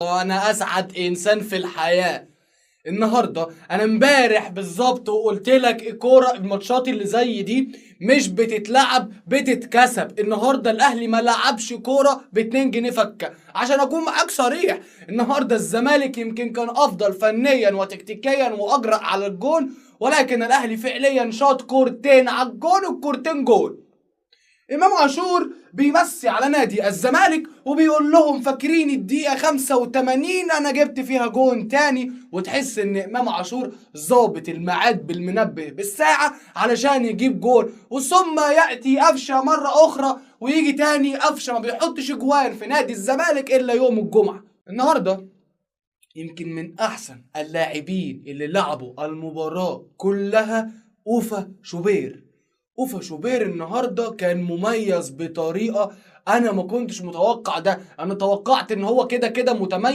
انا اسعد انسان في الحياة. النهارده انا امبارح بالظبط وقلت لك الكوره الماتشات اللي زي دي مش بتتلعب بتتكسب. النهارده الاهلي ما لعبش كوره ب2 جنيه فكه. عشان اكون معاك صريح، النهارده الزمالك يمكن كان افضل فنيا وتكتيكيا واجرأ على الجول، ولكن الاهلي فعليا شاط كورتين على الجول والكورتين جول. امام عاشور بيمسي على نادي الزمالك وبيقول لهم فاكرين الدقيقه 85 انا جبت فيها جون تاني، وتحس ان امام عاشور ظابط الميعاد بالمنبه بالساعه علشان يجيب جول. وثم ياتي قفشه مره اخرى ويجي تاني قفشه ما بيحطش جوان في نادي الزمالك الا يوم الجمعه. النهارده يمكن من احسن اللاعبين اللي لعبوا المباراه كلها اوفا شوبير. اوفا شوبير النهارده كان مميز بطريقه انا ما كنتش متوقع ده. انا توقعت ان هو كده كده متميز